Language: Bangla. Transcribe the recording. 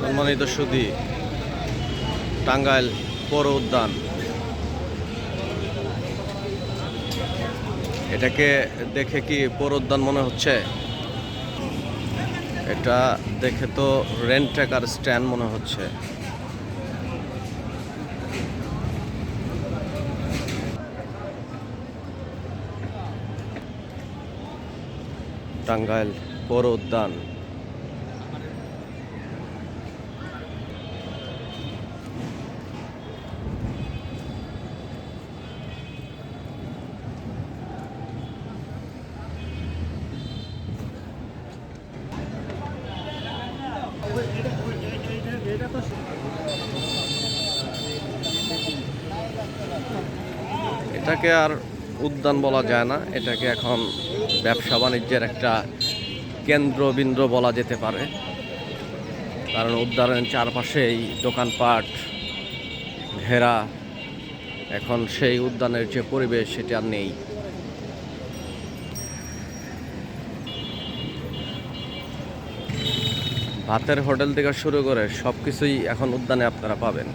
সম্মানিত সুধী, টাঙ্গাইল পৌর উদ্যান, এটাকে দেখে কি পৌর উদ্যান মনে হচ্ছে? এটা দেখে তো রেন্ট ট্রেকার স্ট্যান্ড মনে হচ্ছে। টাঙ্গাইল পৌর উদ্যান। এটাকে আর উদ্যান বলা যায় না, এটাকে এখন ব্যবসা বাণিজ্যের একটা কেন্দ্রবিন্দু বলা যেতে পারে। কারণ উদ্যানের চারপাশেই দোকানপাট ঘেরা। এখন সেই উদ্যানের যে পরিবেশ সেটা আর নেই। ভাতের হোটেল থেকে শুরু করে সব কিছুই এখন উদ্যানে আপনারা পাবেন।